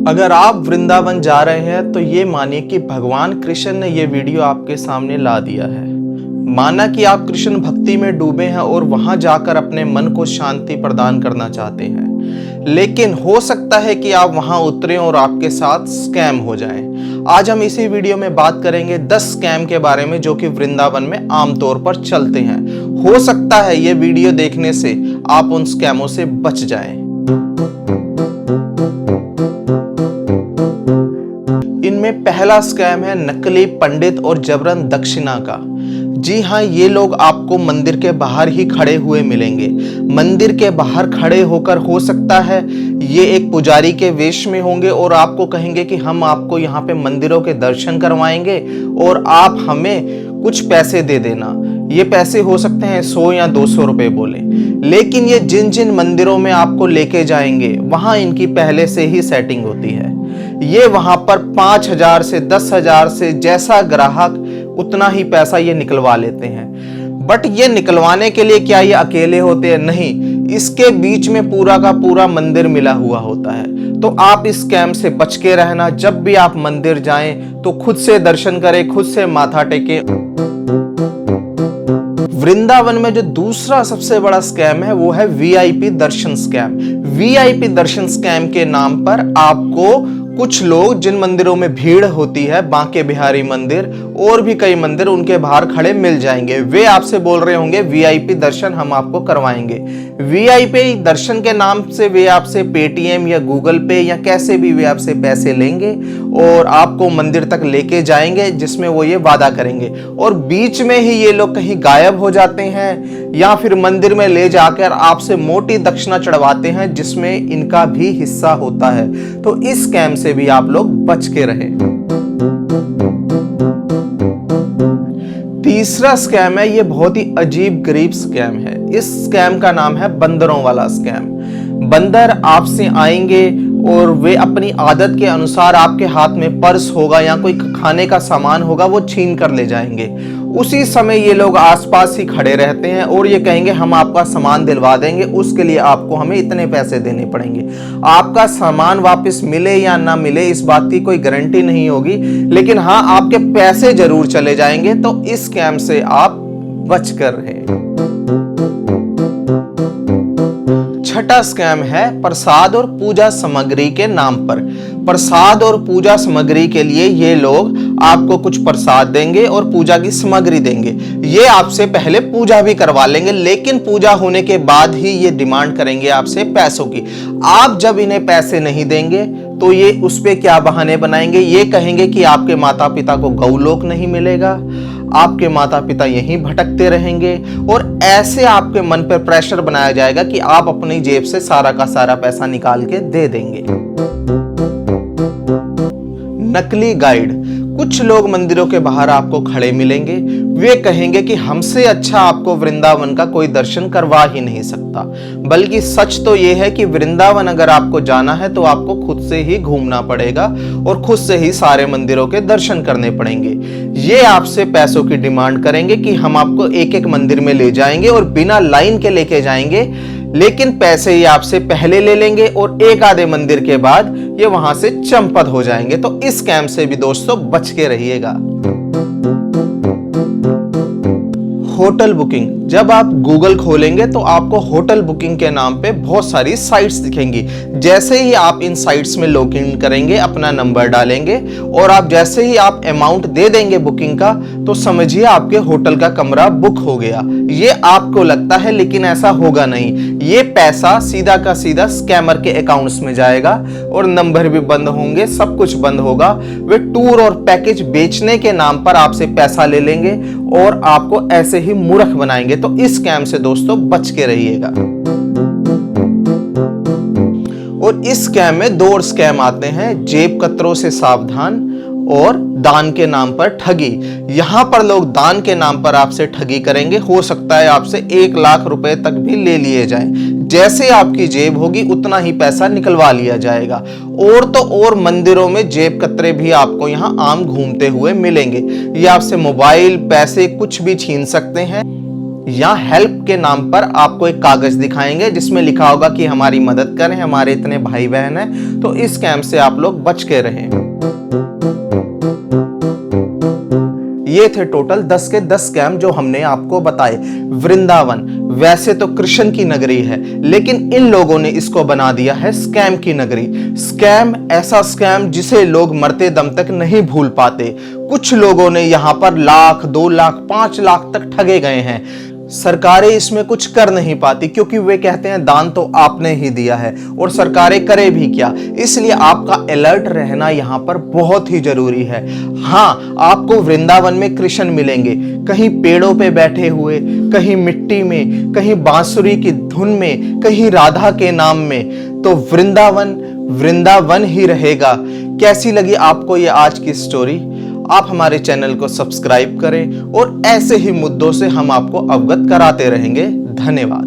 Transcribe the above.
अगर आप वृंदावन जा रहे हैं तो ये मानिए कि भगवान कृष्ण ने ये वीडियो आपके सामने ला दिया है। माना कि आप कृष्ण भक्ति में डूबे हैं और वहां जाकर अपने मन को शांति प्रदान करना चाहते हैं, लेकिन हो सकता है कि आप वहां उतरें और आपके साथ स्कैम हो जाए। आज हम इसी वीडियो में बात करेंगे 10 स्कैम के बारे में जो कि वृंदावन में आमतौर पर चलते हैं। हो सकता है ये वीडियो देखने से आप उन स्कैमों से बच जाएं। इनमें पहला स्कैम है नकली पंडित और जबरन दक्षिणा का। जी हाँ, ये लोग आपको मंदिर के बाहर ही खड़े हुए मिलेंगे। मंदिर के बाहर खड़े होकर हो सकता है ये एक पुजारी के वेश में होंगे और आपको कहेंगे कि हम आपको यहाँ पे मंदिरों के दर्शन करवाएंगे और आप हमें कुछ पैसे दे देना। ये पैसे हो सकते हैं 100 या 200 रुपए बोले, लेकिन ये जिन जिन मंदिरों में आपको लेके जाएंगे वहां इनकी पहले से ही सेटिंग होती है। ये वहां पर 5,000 से 10,000 से जैसा ग्राहक उतना ही पैसा ये निकलवा लेते हैं। बट ये निकलवाने के लिए क्या ये अकेले होते हैं? नहीं, इसके बीच में पूरा का पूरा मंदिर मिला हुआ होता है। तो आप इस स्कैम से बच के रहना। जब भी आप मंदिर जाएं तो खुद से दर्शन करें, खुद से माथा टेकें। वृंदावन में जो दूसरा सबसे बड़ा स्कैम है वो है वीआईपी दर्शन स्कैम। वीआईपी दर्शन स्कैम के नाम पर आपको कुछ लोग, जिन मंदिरों में भीड़ होती है, बांके बिहारी मंदिर और भी कई मंदिर, उनके बाहर खड़े मिल जाएंगे। वे आपसे बोल रहे होंगे वीआईपी दर्शन हम आपको करवाएंगे। वीआईपी दर्शन के नाम से वे आपसे पेटीएम या गूगल पे या कैसे भी वे आपसे पैसे लेंगे और आपको मंदिर तक लेके जाएंगे, जिसमें वो ये वादा करेंगे, और बीच में ही ये लोग कहीं गायब हो जाते हैं या फिर मंदिर में ले जाकर आपसे मोटी दक्षिणा चढ़वाते हैं, जिसमें इनका भी हिस्सा होता है। तो इस स्कैम से भी आप लोग बच के रहें। तीसरा स्कैम है, ये बहुत ही अजीब गरीब स्कैम है। इस स्कैम का नाम है बंदरों वाला स्कैम। बंदर आपसे आएंगे और वे अपनी आदत के अनुसार आपके हाथ में पर्स होगा या कोई खाने का सामान होगा, वो छीन कर ले जाएंगे। उसी समय ये लोग आसपास ही खड़े रहते हैं और ये कहेंगे हम आपका सामान दिलवा देंगे, उसके लिए आपको हमें इतने पैसे देने पड़ेंगे। आपका सामान वापस मिले या ना मिले इस बात की कोई गारंटी नहीं होगी, लेकिन हाँ, आपके पैसे जरूर चले जाएंगे। तो इस स्कैम से आप बच कर रहें। छठा स्कैम है प्रसाद और पूजा सामग्री के नाम पर। प्रसाद और पूजा सामग्री के लिए ये लोग आपको कुछ प्रसाद देंगे और पूजा की सामग्री देंगे। ये आपसे पहले पूजा भी करवा लेंगे, लेकिन पूजा होने के बाद ही ये डिमांड करेंगे आपसे पैसों की। आप जब इन्हें पैसे नहीं देंगे तो ये उस पे क्या बहाने बनाएंगे? ये कहेंगे कि आपके माता पिता को गौलोक नहीं मिलेगा, आपके माता पिता यहीं भटकते रहेंगे, और ऐसे आपके मन पर प्रेशर बनाया जाएगा कि आप अपनी जेब से सारा का सारा पैसा निकाल के दे देंगे। नकली गाइड। कुछ लोग मंदिरों के बाहर आपको खड़े मिलेंगे। वे कहेंगे कि हमसे अच्छा आपको वृंदावन का कोई दर्शन करवा ही नहीं सकता। बल्कि सच तो यह है कि वृंदावन अगर आपको जाना है तो आपको खुद से ही घूमना पड़ेगा और खुद से ही सारे मंदिरों के दर्शन करने पड़ेंगे। ये आपसे पैसों की डिमांड करेंगे कि हम आपको एक एक मंदिर में ले जाएंगे और बिना लाइन के लेके जाएंगे, लेकिन पैसे ये आपसे पहले ले लेंगे और एक आधे मंदिर के बाद ये वहां से चंपत हो जाएंगे। तो इस स्कैम से भी दोस्तों बच के रहिएगा। Hotel booking. जब आप गूगल खोलेंगे तो आपको होटल बुकिंग के नाम पे बहुत सारी साइट्स दिखेंगी। जैसे ही आप इन साइट्स में लॉग इन करेंगे, अपना नंबर डालेंगे और आप जैसे ही आप अमाउंट दे देंगे बुकिंग का, तो समझिए आपके होटल का कमरा बुक हो गया। ये आपको लगता है, लेकिन ऐसा होगा नहीं। ये पैसा सीधा का सीधा स्कैमर के अकाउंट्स में जाएगा और नंबर भी बंद होंगे, सब कुछ बंद होगा। वे टूर और पैकेज बेचने के नाम पर आपसे पैसा ले लेंगे और आपको ऐसे ही मूर्ख बनाएंगे। तो इस स्कैम से दोस्तों बच के रहिएगा। और इस स्कैम में 2 और स्कैम आते हैं, जेब कतरों से सावधान और दान के नाम पर ठगी। यहां पर लोग दान के नाम पर आपसे ठगी करेंगे। हो सकता है आपसे 1 लाख रुपए तक भी ले लिए जाएं। जैसे आपकी जेब होगी उतना ही पैसा निकलवा लिया जाएगा। और तो और मंदिरों में जेब कतरे भी आपको यहां आम घूमते हुए मिलेंगे। ये आपसे मोबाइल, पैसे कुछ भी छीन सकते हैं। या हेल्प के नाम पर आपको एक कागज दिखाएंगे जिसमें लिखा होगा कि हमारी मदद करें, हमारे इतने भाई बहन हैं। तो इस स्कैम से आप लोग बच के रहें। ये थे टोटल 10 के 10 स्कैम जो हमने आपको बताए। वृंदावन वैसे तो कृष्ण की नगरी है, लेकिन इन लोगों ने इसको बना दिया है स्कैम की नगरी। स्कैम, ऐसा स्कैम जिसे लोग मरते दम तक नहीं भूल पाते। कुछ लोगों ने यहां पर लाख, 2 लाख, 5 लाख तक ठगे गए हैं। सरकारें इसमें कुछ कर नहीं पाती क्योंकि वे कहते हैं दान तो आपने ही दिया है, और सरकारें करे भी क्या। इसलिए आपका अलर्ट रहना यहां पर बहुत ही जरूरी है। हाँ, आपको वृंदावन में कृष्ण मिलेंगे, कहीं पेड़ों पे बैठे हुए, कहीं मिट्टी में, कहीं बांसुरी की धुन में, कहीं राधा के नाम में। तो वृंदावन वृंदावन ही रहेगा। कैसी लगी आपको ये आज की स्टोरी? आप हमारे चैनल को सब्सक्राइब करें और ऐसे ही मुद्दों से हम आपको अवगत कराते रहेंगे। धन्यवाद।